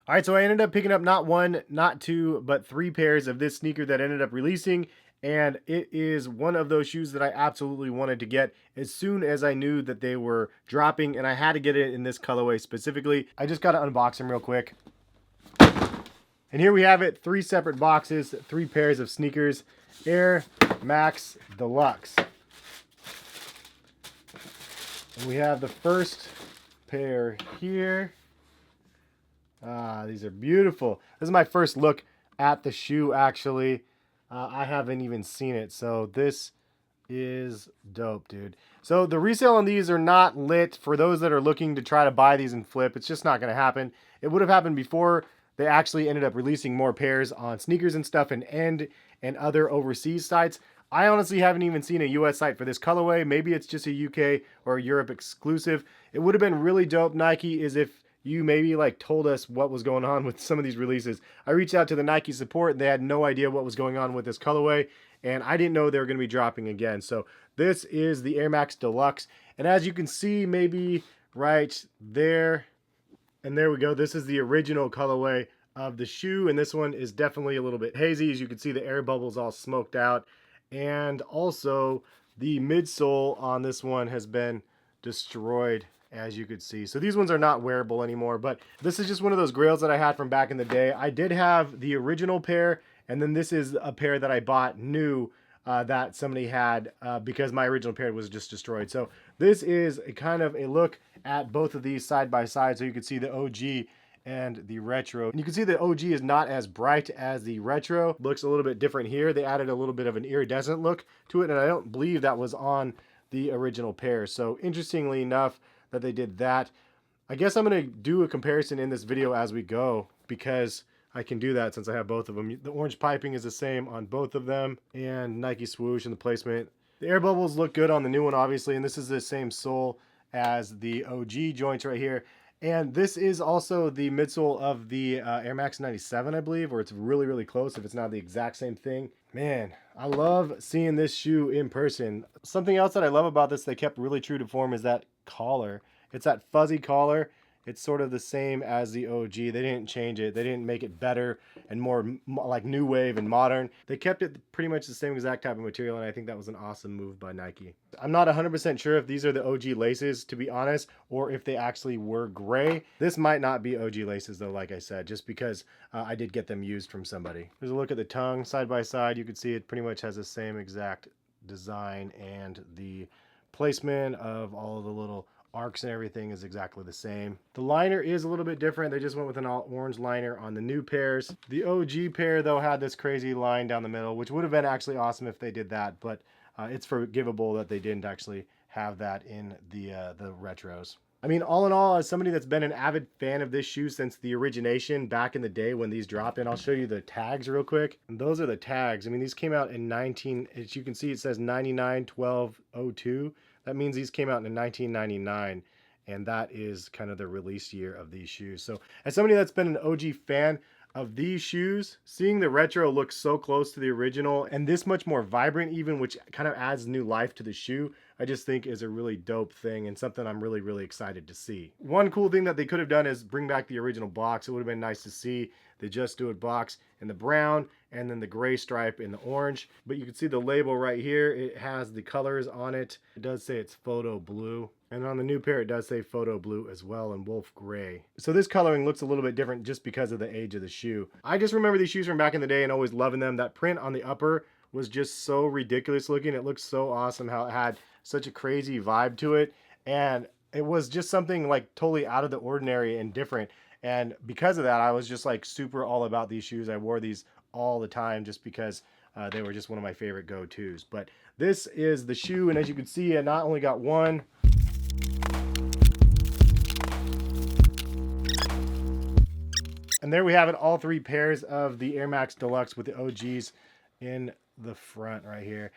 All right, so I ended up picking up not one, not two, but three pairs of this sneaker that ended up releasing. And it is one of those shoes that I absolutely wanted to get as soon as I knew that they were dropping. And I had to get it in this colorway specifically. I just got to unbox them real quick. And here we have it, three separate boxes, three pairs of sneakers, Air Max Deluxe. And we have the first pair here. These are beautiful. This is my first look at the shoe, actually. I haven't even seen it, so this is dope, dude. So the resale on these are not lit for those that are looking to try to buy these and flip. It's just not going to happen. It would have happened before they actually ended up releasing more pairs on sneakers and stuff and End and other overseas sites. I honestly haven't even seen a US site for this colorway. Maybe it's just a UK or a Europe exclusive. It would have been really dope, Nike, is if you maybe like told us what was going on with some of these releases. I reached out to the Nike support and they had no idea what was going on with this colorway, and I didn't know they were going to be dropping again. So this is the Air Max Deluxe, and as you can see maybe right there, and there we go, this is the original colorway of the shoe, and this one is definitely a little bit hazy. As you can see, the air bubbles all smoked out, and also the midsole on this one has been destroyed, as you could see. So these ones are not wearable anymore, but this is just one of those grails that I had from back in the day. I did have the original pair, and then this is a pair that I bought new that somebody had because my original pair was just destroyed. So this is a kind of a look at both of these side by side, so you can see the OG and the retro. And you can see the OG is not as bright as the retro. Looks a little bit different here. They added a little bit of an iridescent look to it, and I don't believe that was on the original pair. So interestingly enough that they did that. I guess I'm going to do a comparison in this video as we go because I can do that since I have both of them. The orange piping is the same on both of them, and Nike swoosh and the placement. The air bubbles look good on the new one, obviously, and this is the same sole as the OG joints right here. And this is also the midsole of the Air Max 97, I believe, or it's really, really close if it's not the exact same thing. Man, I love seeing this shoe in person. Something else that I love about this, they kept really true to form, is that collar. It's that fuzzy collar. It's sort of the same as the OG. They didn't change it. They didn't make it better and more like new wave and modern. They kept it pretty much the same exact type of material, and I think that was an awesome move by Nike. I'm not 100% sure if these are the OG laces, to be honest, or if they actually were gray. This might not be OG laces, though, like I said, just because I did get them used from somebody. There's a look at the tongue side by side. You can see it pretty much has the same exact design, and the placement of all of the little arcs and everything is exactly the same. The liner is a little bit different. They just went with an all orange liner on the new pairs. The OG pair, though, had this crazy line down the middle, which would have been actually awesome if they did that, but it's forgivable that they didn't actually have that in the retros. I mean, all in all, as somebody that's been an avid fan of this shoe since the origination back in the day when these dropped in, I'll show you the tags real quick. And those are the tags. I mean, these came out in as you can see, it says 99/12/02. That means these came out in 1999, and that is kind of the release year of these shoes. So as somebody that's been an OG fan of these shoes, seeing the retro look so close to the original and this much more vibrant even, which kind of adds new life to the shoe, I just think is a really dope thing and something I'm really, really excited to see. One cool thing that they could have done is bring back the original box. It would have been nice to see the Just Do It box in the brown and then the gray stripe in the orange. But you can see the label right here. It has the colors on it. It does say it's photo blue. And on the new pair, it does say photo blue as well and wolf gray. So this coloring looks a little bit different just because of the age of the shoe. I just remember these shoes from back in the day and always loving them. That print on the upper was just so ridiculous looking. It looked so awesome how it had such a crazy vibe to it. And it was just something like totally out of the ordinary and different. And because of that, I was just like super all about these shoes. I wore these all the time just because they were just one of my favorite go-tos. But this is the shoe, and as you can see, I not only got one, and there we have it, all three pairs of the Air Max Deluxe with the OGs in the front right here.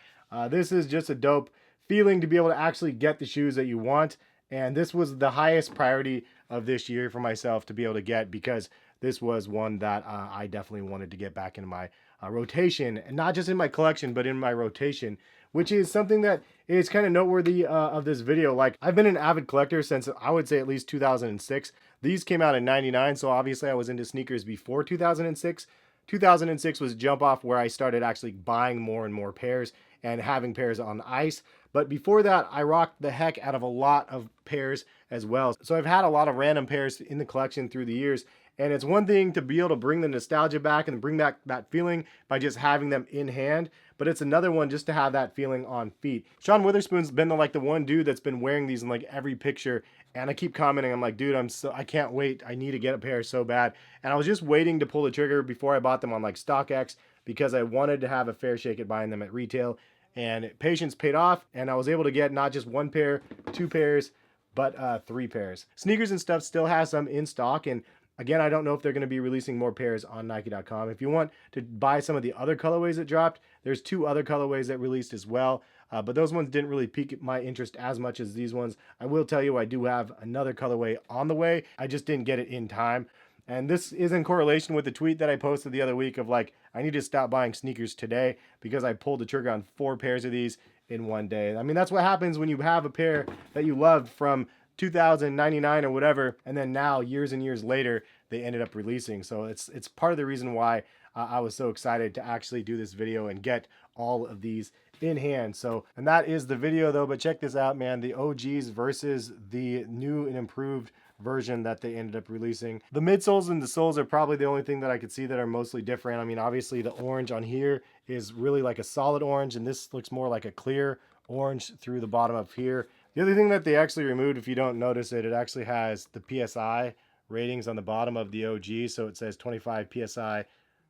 This is just a dope feeling to be able to actually get the shoes that you want. And this was the highest priority of this year for myself to be able to get, because this was one that I definitely wanted to get back into my rotation, and not just in my collection, but in my rotation, which is something that is kind of noteworthy of this video. Like, I've been an avid collector since, I would say, at least 2006. These came out in 99, so obviously I was into sneakers before 2006. 2006 was jump off where I started actually buying more and more pairs and having pairs on ice. But before that, I rocked the heck out of a lot of pairs as well. So I've had a lot of random pairs in the collection through the years. And it's one thing to be able to bring the nostalgia back and bring back that feeling by just having them in hand, but it's another one just to have that feeling on feet. Sean Wotherspoon's been the one dude that's been wearing these in like every picture, and I keep commenting, I'm like, dude, I can't wait. I need to get a pair so bad. And I was just waiting to pull the trigger before I bought them on like StockX because I wanted to have a fair shake at buying them at retail. And patience paid off, and I was able to get not just one pair, two pairs, but 3 pairs. Sneakers and Stuff still has some in stock, and again, I don't know if they're going to be releasing more pairs on Nike.com. If you want to buy some of the other colorways that dropped, there's 2 other colorways that released as well. But those ones didn't really pique my interest as much as these ones. I will tell you, I do have another colorway on the way. I just didn't get it in time. And this is in correlation with the tweet that I posted the other week of like, I need to stop buying sneakers today because I pulled the trigger on 4 pairs of these in one day. I mean, that's what happens when you have a pair that you loved from 2099 or whatever, and then now years and years later they ended up releasing. So it's part of the reason why I was so excited to actually do this video and get all of these in hand. So, and that is the video though, but check this out, man. The OGs versus the new and improved version that they ended up releasing. The midsoles and the soles are probably the only thing that I could see that are mostly different. I mean, obviously the orange on here is really like a solid orange, and this looks more like a clear orange through the bottom of here. The other thing that they actually removed, if you don't notice it, it actually has the PSI ratings on the bottom of the OG. So it says 25 PSI,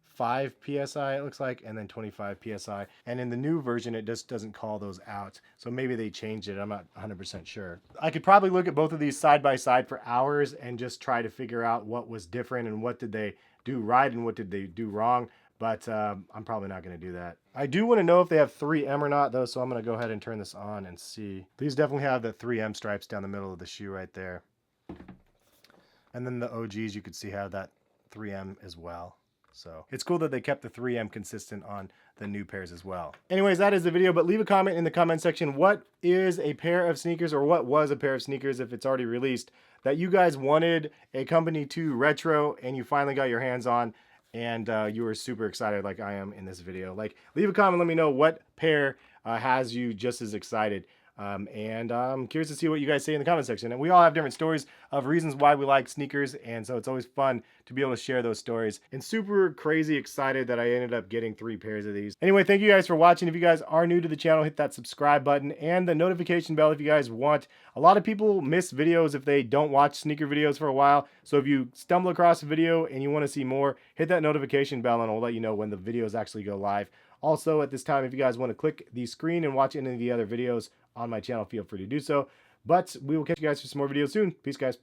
5 PSI it looks like, and then 25 PSI. And in the new version, it just doesn't call those out. So maybe they changed it. I'm not 100% sure. I could probably look at both of these side by side for hours and just try to figure out what was different and what did they do right and what did they do wrong. But I'm probably not going to do that. I do want to know if they have 3M or not, though, so I'm going to go ahead and turn this on and see. These definitely have the 3M stripes down the middle of the shoe right there. And then the OGs, you could see, have that 3M as well. So it's cool that they kept the 3M consistent on the new pairs as well. Anyways, that is the video, but leave a comment in the comment section. What is a pair of sneakers, or what was a pair of sneakers if it's already released, that you guys wanted a Company 2 retro and you finally got your hands on, and you were super excited like I am in this video? Like, leave a comment, let me know what pair has you just as excited. And I'm curious to see what you guys say in the comment section. And we all have different stories of reasons why we like sneakers, and so it's always fun to be able to share those stories. And super crazy excited that I ended up getting 3 pairs of these. Anyway, thank you guys for watching. If you guys are new to the channel, hit that subscribe button and the notification bell if you guys want. A lot of people miss videos if they don't watch sneaker videos for a while. So if you stumble across a video and you want to see more, hit that notification bell and I'll let you know when the videos actually go live. Also, at this time, if you guys want to click the screen and watch any of the other videos on my channel, feel free to do so. But we will catch you guys for some more videos soon. Peace, guys.